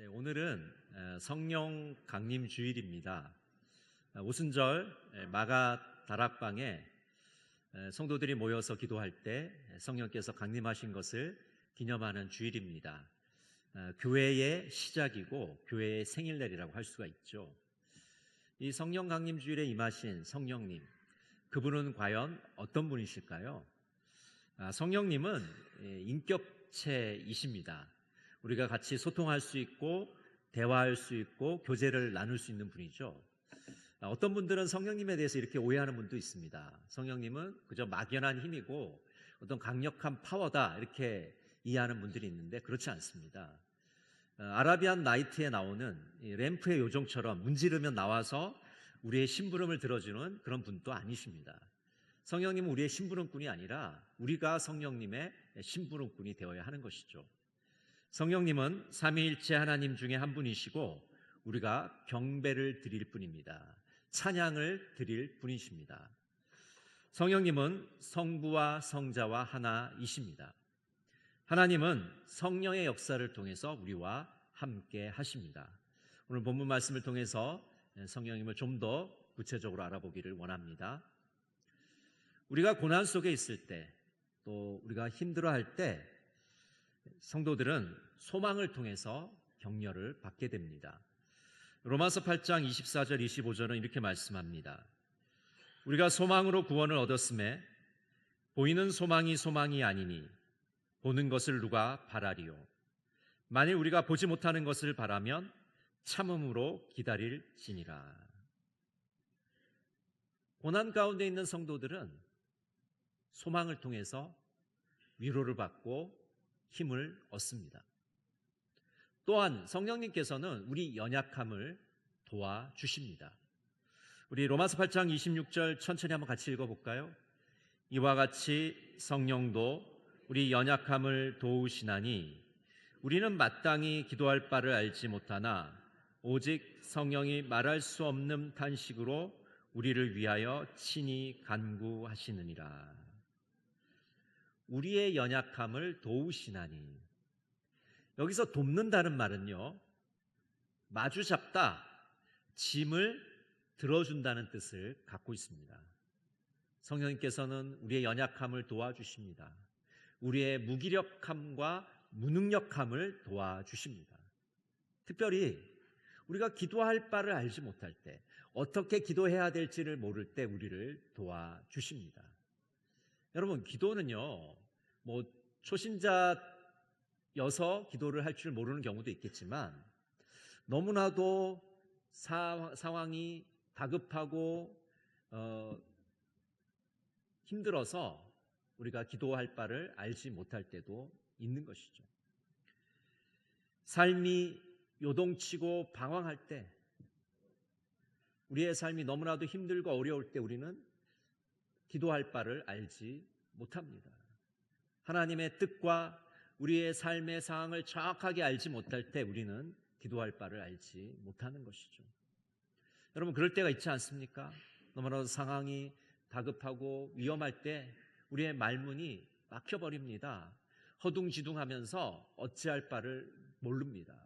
네, 오늘은 성령 강림 주일입니다. 오순절 마가 다락방에 성도들이 모여서 기도할 때 성령께서 강림하신 것을 기념하는 주일입니다. 교회의 시작이고 교회의 생일날이라고 할 수가 있죠. 이 성령 강림 주일에 임하신 성령님, 그분은 과연 어떤 분이실까요? 성령님은 인격체이십니다. 우리가 같이 소통할 수 있고 대화할 수 있고 교제를 나눌 수 있는 분이죠. 어떤 분들은 성령님에 대해서 이렇게 오해하는 분도 있습니다. 성령님은 그저 막연한 힘이고 어떤 강력한 파워다 이렇게 이해하는 분들이 있는데 그렇지 않습니다. 아라비안 나이트에 나오는 램프의 요정처럼 문지르면 나와서 우리의 심부름을 들어주는 그런 분도 아니십니다. 성령님은 우리의 심부름꾼이 아니라 우리가 성령님의 심부름꾼이 되어야 하는 것이죠. 성령님은 삼위일체 하나님 중에 한 분이시고 우리가 경배를 드릴 분입니다. 찬양을 드릴 분이십니다. 성령님은 성부와 성자와 하나이십니다. 하나님은 성령의 역사를 통해서 우리와 함께 하십니다. 오늘 본문 말씀을 통해서 성령님을 좀 더 구체적으로 알아보기를 원합니다. 우리가 고난 속에 있을 때, 또 우리가 힘들어할 때 성도들은 소망을 통해서 격려를 받게 됩니다. 로마서 8장 24절 25절은 이렇게 말씀합니다. 우리가 소망으로 구원을 얻었음에 보이는 소망이 소망이 아니니 보는 것을 누가 바라리요. 만일 우리가 보지 못하는 것을 바라면 참음으로 기다릴지니라. 고난 가운데 있는 성도들은 소망을 통해서 위로를 받고 힘을 얻습니다. 또한 성령님께서는 우리 연약함을 도와주십니다. 우리 로마서 8장 26절 천천히 한번 같이 읽어볼까요? 이와 같이 성령도 우리 연약함을 도우시나니 우리는 마땅히 기도할 바를 알지 못하나 오직 성령이 말할 수 없는 탄식으로 우리를 위하여 친히 간구하시느니라. 우리의 연약함을 도우시나니, 여기서 돕는다는 말은요, 마주 잡다, 짐을 들어준다는 뜻을 갖고 있습니다. 성령님께서는 우리의 연약함을 도와주십니다. 우리의 무기력함과 무능력함을 도와주십니다. 특별히 우리가 기도할 바를 알지 못할 때, 어떻게 기도해야 될지를 모를 때 우리를 도와주십니다. 여러분, 기도는요, 초신자여서 기도를 할 줄 모르는 경우도 있겠지만 너무나도 상황이 다급하고 힘들어서 우리가 기도할 바를 알지 못할 때도 있는 것이죠. 삶이 요동치고 방황할 때, 우리의 삶이 너무나도 힘들고 어려울 때 우리는 기도할 바를 알지 못합니다. 하나님의 뜻과 우리의 삶의 상황을 정확하게 알지 못할 때 우리는 기도할 바를 알지 못하는 것이죠. 여러분, 그럴 때가 있지 않습니까? 너무나도 상황이 다급하고 위험할 때 우리의 말문이 막혀버립니다. 허둥지둥하면서 어찌할 바를 모릅니다.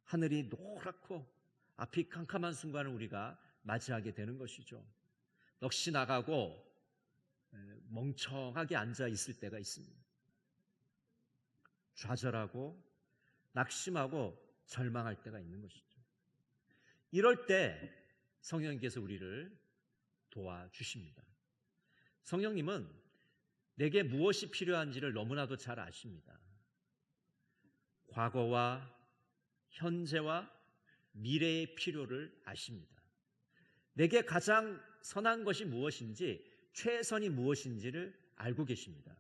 하늘이 노랗고 앞이 캄캄한 순간을 우리가 맞이하게 되는 것이죠. 넋이 나가고 멍청하게 앉아 있을 때가 있습니다. 좌절하고 낙심하고 절망할 때가 있는 것이죠. 이럴 때 성령님께서 우리를 도와주십니다. 성령님은 내게 무엇이 필요한지를 너무나도 잘 아십니다. 과거와 현재와 미래의 필요를 아십니다. 내게 가장 선한 것이 무엇인지, 최선이 무엇인지를 알고 계십니다.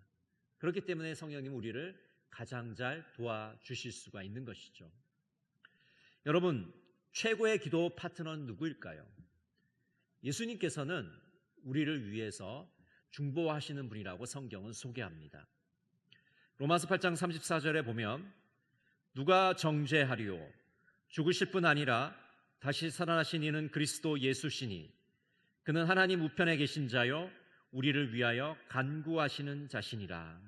그렇기 때문에 성령님은 우리를 가장 잘 도와주실 수가 있는 것이죠. 여러분, 최고의 기도 파트너는 누구일까요? 예수님께서는 우리를 위해서 중보하시는 분이라고 성경은 소개합니다. 로마서 8장 34절에 보면 누가 정죄하리요? 죽으실 뿐 아니라 다시 살아나신 이는 그리스도 예수시니 그는 하나님 우편에 계신 자요 우리를 위하여 간구하시는 자시니라.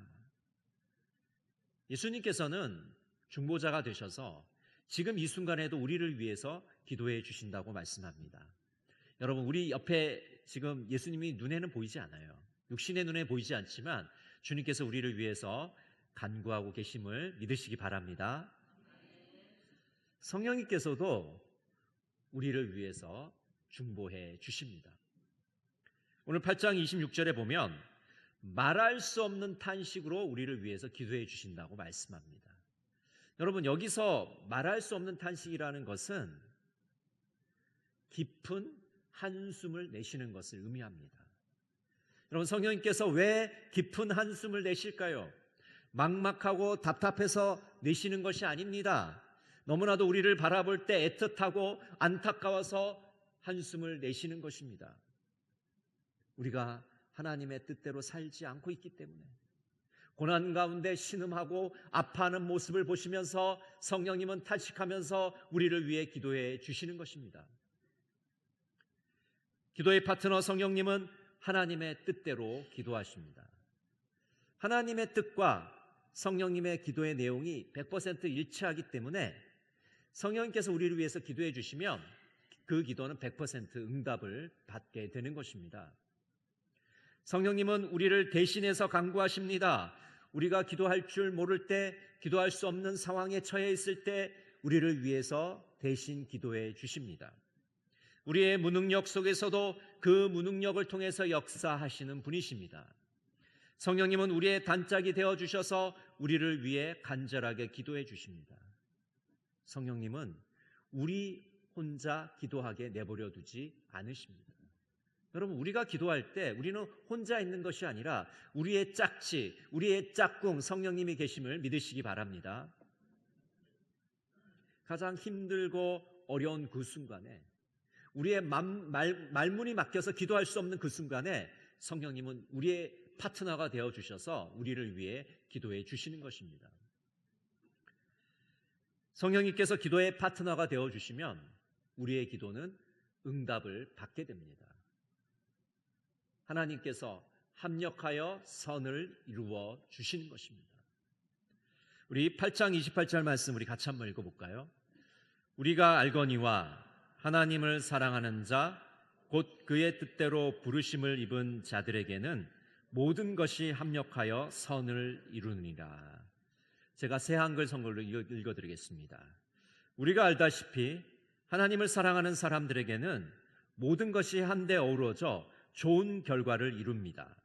예수님께서는 중보자가 되셔서 지금 이 순간에도 우리를 위해서 기도해 주신다고 말씀합니다. 여러분, 우리 옆에 지금 예수님이 눈에는 보이지 않아요. 육신의 눈에 보이지 않지만 주님께서 우리를 위해서 간구하고 계심을 믿으시기 바랍니다. 성령님께서도 우리를 위해서 중보해 주십니다. 오늘 8장 26절에 보면 말할 수 없는 탄식으로 우리를 위해서 기도해 주신다고 말씀합니다. 여러분, 여기서 말할 수 없는 탄식이라는 것은 깊은 한숨을 내쉬는 것을 의미합니다. 여러분, 성령님께서 왜 깊은 한숨을 내실까요? 막막하고 답답해서 내쉬는 것이 아닙니다. 너무나도 우리를 바라볼 때 애틋하고 안타까워서 한숨을 내쉬는 것입니다. 우리가 하나님의 뜻대로 살지 않고 있기 때문에 고난 가운데 신음하고 아파하는 모습을 보시면서 성령님은 탄식하면서 우리를 위해 기도해 주시는 것입니다. 기도의 파트너 성령님은 하나님의 뜻대로 기도하십니다. 하나님의 뜻과 성령님의 기도의 내용이 100% 일치하기 때문에 성령님께서 우리를 위해서 기도해 주시면 그 기도는 100% 응답을 받게 되는 것입니다. 성령님은 우리를 대신해서 간구하십니다. 우리가 기도할 줄 모를 때, 기도할 수 없는 상황에 처해 있을 때 우리를 위해서 대신 기도해 주십니다. 우리의 무능력 속에서도 그 무능력을 통해서 역사하시는 분이십니다. 성령님은 우리의 단짝이 되어주셔서 우리를 위해 간절하게 기도해 주십니다. 성령님은 우리 혼자 기도하게 내버려 두지 않으십니다. 여러분, 우리가 기도할 때 우리는 혼자 있는 것이 아니라 우리의 짝지, 우리의 짝꿍 성령님이 계심을 믿으시기 바랍니다. 가장 힘들고 어려운 그 순간에 우리의 말문이 막혀서 기도할 수 없는 그 순간에 성령님은 우리의 파트너가 되어주셔서 우리를 위해 기도해 주시는 것입니다. 성령님께서 기도의 파트너가 되어주시면 우리의 기도는 응답을 받게 됩니다. 하나님께서 합력하여 선을 이루어 주시는 것입니다. 우리 8장 28절 말씀 우리 같이 한번 읽어볼까요? 우리가 알거니와 하나님을 사랑하는 자 곧 그의 뜻대로 부르심을 입은 자들에게는 모든 것이 합력하여 선을 이루느니라. 제가 새 한글 성경으로 읽어드리겠습니다. 우리가 알다시피 하나님을 사랑하는 사람들에게는 모든 것이 한데 어우러져 좋은 결과를 이룹니다.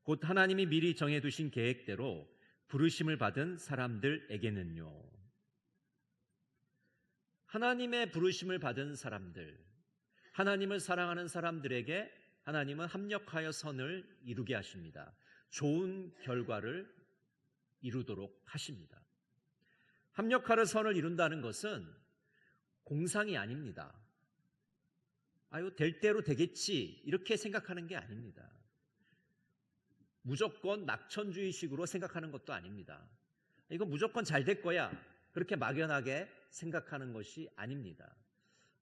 곧 하나님이 미리 정해두신 계획대로 부르심을 받은 사람들에게는요. 하나님의 부르심을 받은 사람들, 하나님을 사랑하는 사람들에게 하나님은 합력하여 선을 이루게 하십니다. 좋은 결과를 이루도록 하십니다. 합력하여 선을 이룬다는 것은 공상이 아닙니다. 아유, 될 대로 되겠지 이렇게 생각하는 게 아닙니다. 무조건 낙천주의식으로 생각하는 것도 아닙니다. 이거 무조건 잘 될 거야 그렇게 막연하게 생각하는 것이 아닙니다.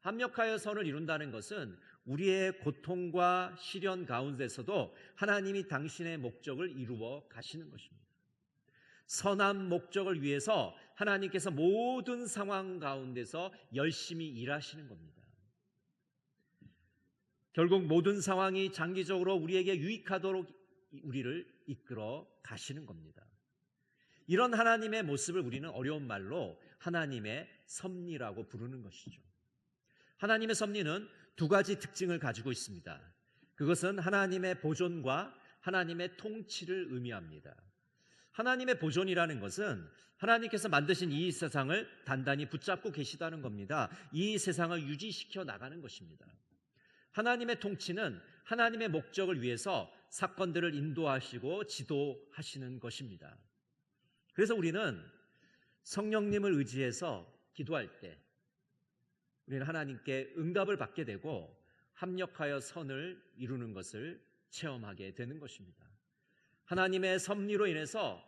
합력하여 선을 이룬다는 것은 우리의 고통과 시련 가운데서도 하나님이 당신의 목적을 이루어 가시는 것입니다. 선한 목적을 위해서 하나님께서 모든 상황 가운데서 열심히 일하시는 겁니다. 결국 모든 상황이 장기적으로 우리에게 유익하도록 우리를 이끌어 가시는 겁니다. 이런 하나님의 모습을 우리는 어려운 말로 하나님의 섭리라고 부르는 것이죠. 하나님의 섭리는 두 가지 특징을 가지고 있습니다. 그것은 하나님의 보존과 하나님의 통치를 의미합니다. 하나님의 보존이라는 것은 하나님께서 만드신 이 세상을 단단히 붙잡고 계시다는 겁니다. 이 세상을 유지시켜 나가는 것입니다. 하나님의 통치는 하나님의 목적을 위해서 사건들을 인도하시고 지도하시는 것입니다. 그래서 우리는 성령님을 의지해서 기도할 때 우리는 하나님께 응답을 받게 되고 합력하여 선을 이루는 것을 체험하게 되는 것입니다. 하나님의 섭리로 인해서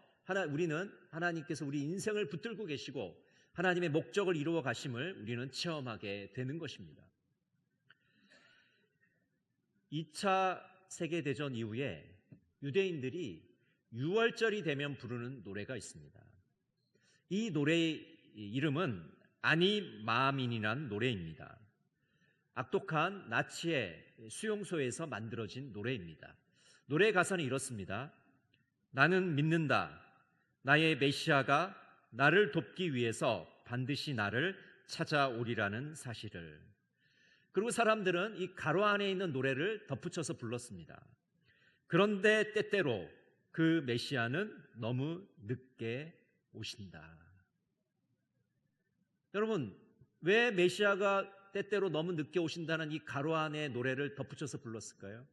우리는 하나님께서 우리 인생을 붙들고 계시고 하나님의 목적을 이루어 가심을 우리는 체험하게 되는 것입니다. 2차 세계대전 이후에 유대인들이 6월절이 되면 부르는 노래가 있습니다. 이 노래의 이름은 아니 마민이라는 노래입니다. 악독한 나치의 수용소에서 만들어진 노래입니다. 노래 가사는 이렇습니다. 나는 믿는다. 나의 메시아가 나를 돕기 위해서 반드시 나를 찾아오리라는 사실을. 그리고 사람들은 이 가로 안에 있는 노래를 덧붙여서 불렀습니다. 그런데 때때로 그 메시아는 너무 늦게 오신다. 여러분, 왜 메시아가 때때로 너무 늦게 오신다는 이 가로 안에 노래를 덧붙여서 불렀을까요?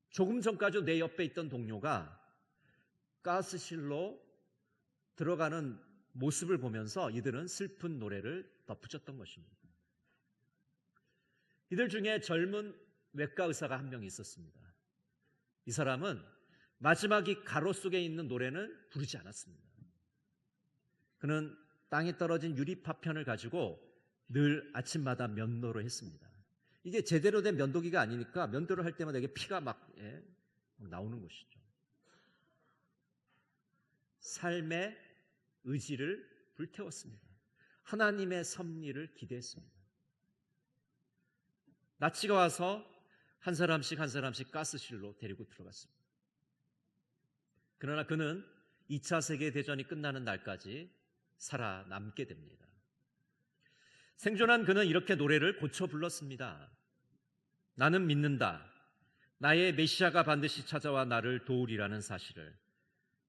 조금 전까지 내 옆에 있던 동료가 가스실로 들어가는 모습을 보면서 이들은 슬픈 노래를 덧붙였던 것입니다. 이들 중에 젊은 외과 의사가 한 명 있었습니다. 이 사람은 마지막 이 가로 속에 있는 노래는 부르지 않았습니다. 그는 땅에 떨어진 유리 파편을 가지고 늘 아침마다 면도를 했습니다. 이게 제대로 된 면도기가 아니니까 면도를 할 때마다 이게 피가 막 나오는 것이죠. 삶의 의지를 불태웠습니다. 하나님의 섭리를 기대했습니다. 나치가 와서 한 사람씩 한 사람씩 가스실로 데리고 들어갔습니다. 그러나 그는 2차 세계대전이 끝나는 날까지 살아남게 됩니다. 생존한 그는 이렇게 노래를 고쳐 불렀습니다. 나는 믿는다. 나의 메시아가 반드시 찾아와 나를 도우리라는 사실을.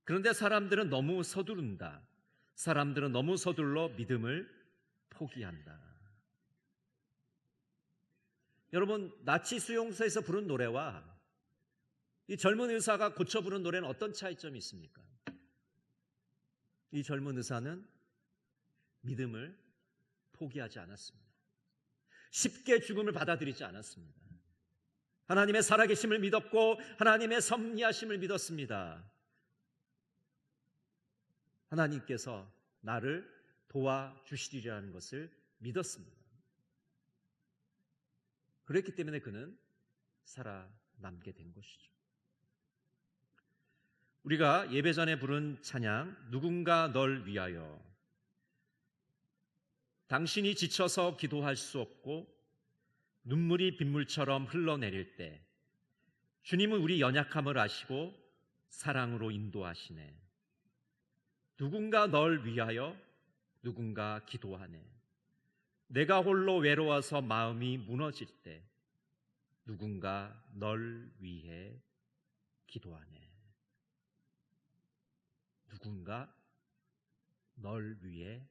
그런데 사람들은 너무 서두른다. 사람들은 너무 서둘러 믿음을 포기한다. 여러분, 나치 수용소에서 부른 노래와 이 젊은 의사가 고쳐 부른 노래는 어떤 차이점이 있습니까? 이 젊은 의사는 믿음을 포기하지 않았습니다. 쉽게 죽음을 받아들이지 않았습니다. 하나님의 살아계심을 믿었고 하나님의 섭리하심을 믿었습니다. 하나님께서 나를 도와주시리라는 것을 믿었습니다. 그랬기 때문에 그는 살아남게 된 것이죠. 우리가 예배 전에 부른 찬양 누군가 널 위하여. 당신이 지쳐서 기도할 수 없고 눈물이 빗물처럼 흘러내릴 때 주님은 우리 연약함을 아시고 사랑으로 인도하시네. 누군가 널 위하여 누군가 기도하네. 내가 홀로 외로워서 마음이 무너질 때 누군가 널 위해 기도하네. 누군가 널 위해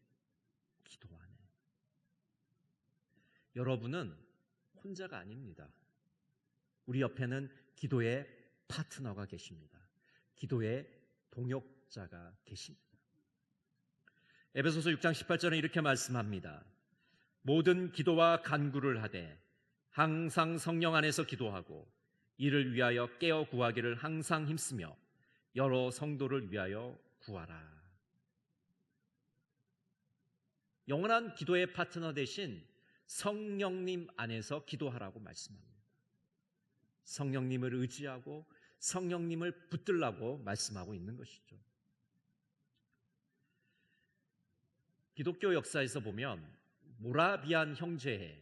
기도하네. 여러분은 혼자가 아닙니다. 우리 옆에는 기도의 파트너가 계십니다. 기도의 동역자가 계십니다. 에베소서 6장 18절은 이렇게 말씀합니다. 모든 기도와 간구를 하되 항상 성령 안에서 기도하고 이를 위하여 깨어 구하기를 항상 힘쓰며 여러 성도를 위하여 구하라. 영원한 기도의 파트너 대신 성령님 안에서 기도하라고 말씀합니다. 성령님을 의지하고 성령님을 붙들라고 말씀하고 있는 것이죠. 기독교 역사에서 보면 모라비안 형제회,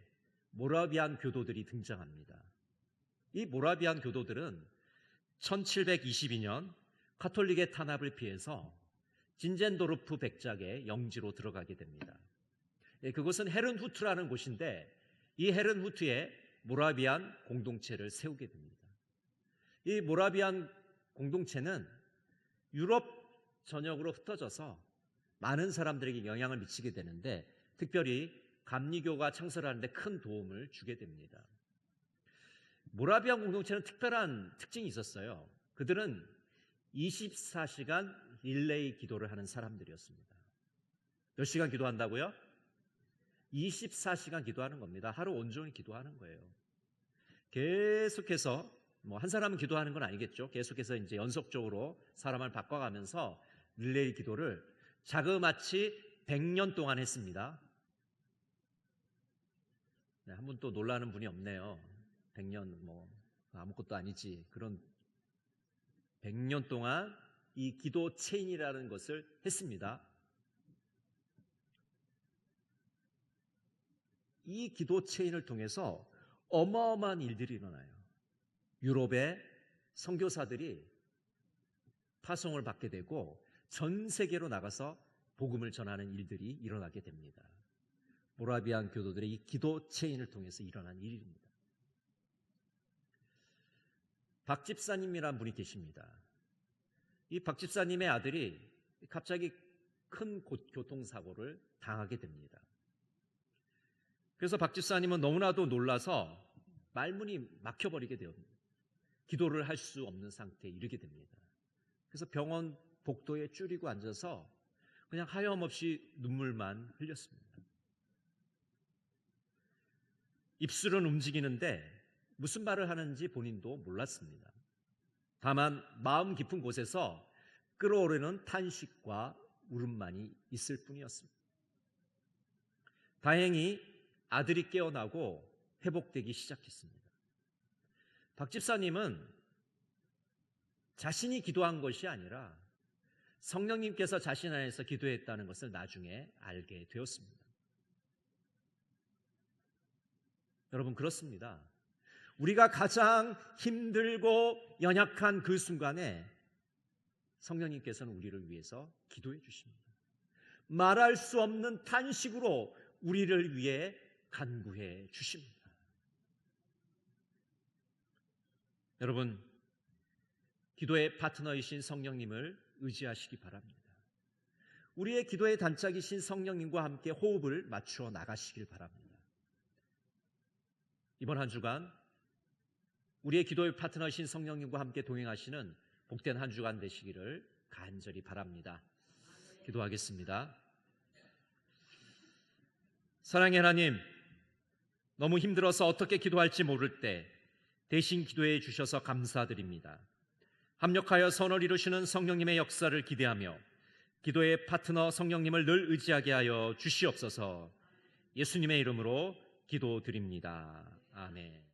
모라비안 교도들이 등장합니다. 이 모라비안 교도들은 1722년 카톨릭의 탄압을 피해서 진젠도르프 백작의 영지로 들어가게 됩니다. 그것은 헤른후트라는 곳인데 이 헤른후트에 모라비안 공동체를 세우게 됩니다. 이 모라비안 공동체는 유럽 전역으로 흩어져서 많은 사람들에게 영향을 미치게 되는데 특별히 감리교가 창설하는 데 큰 도움을 주게 됩니다. 모라비안 공동체는 특별한 특징이 있었어요. 그들은 24시간 릴레이 기도를 하는 사람들이었습니다. 몇 시간 기도한다고요? 24시간 기도하는 겁니다. 하루 온종일 기도하는 거예요. 계속해서 한 사람은 기도하는 건 아니겠죠. 계속해서 이제 연속적으로 사람을 바꿔가면서 릴레이 기도를 자그마치 100년 동안 했습니다. 네, 한 분 또 놀라는 분이 없네요. 100년 아무것도 아니지. 그런 100년 동안 이 기도 체인이라는 것을 했습니다. 이 기도 체인을 통해서 어마어마한 일들이 일어나요. 유럽의 선교사들이 파송을 받게 되고 전 세계로 나가서 복음을 전하는 일들이 일어나게 됩니다. 모라비안 교도들의 이 기도 체인을 통해서 일어난 일입니다. 박 집사님이란 분이 계십니다. 이 박 집사님의 아들이 갑자기 큰 교통사고를 당하게 됩니다. 그래서 박 집사님은 너무나도 놀라서 말문이 막혀버리게 됩니다. 기도를 할 수 없는 상태에 이르게 됩니다. 그래서 병원 복도에 줄이고 앉아서 그냥 하염없이 눈물만 흘렸습니다. 입술은 움직이는데 무슨 말을 하는지 본인도 몰랐습니다. 다만 마음 깊은 곳에서 끓어오르는 탄식과 울음만이 있을 뿐이었습니다. 다행히 아들이 깨어나고 회복되기 시작했습니다. 박 집사님은 자신이 기도한 것이 아니라 성령님께서 자신 안에서 기도했다는 것을 나중에 알게 되었습니다. 여러분, 그렇습니다. 우리가 가장 힘들고 연약한 그 순간에 성령님께서는 우리를 위해서 기도해 주십니다. 말할 수 없는 탄식으로 우리를 위해 간구해 주십니다. 여러분, 기도의 파트너이신 성령님을 의지하시기 바랍니다. 우리의 기도의 단짝이신 성령님과 함께 호흡을 맞추어 나가시길 바랍니다. 이번 한 주간 우리의 기도의 파트너이신 성령님과 함께 동행하시는 복된 한 주간 되시기를 간절히 바랍니다. 기도하겠습니다. 사랑의 하나님, 너무 힘들어서 어떻게 기도할지 모를 때 대신 기도해 주셔서 감사드립니다. 합력하여 선을 이루시는 성령님의 역사를 기대하며 기도의 파트너 성령님을 늘 의지하게 하여 주시옵소서. 예수님의 이름으로 기도드립니다. 아멘.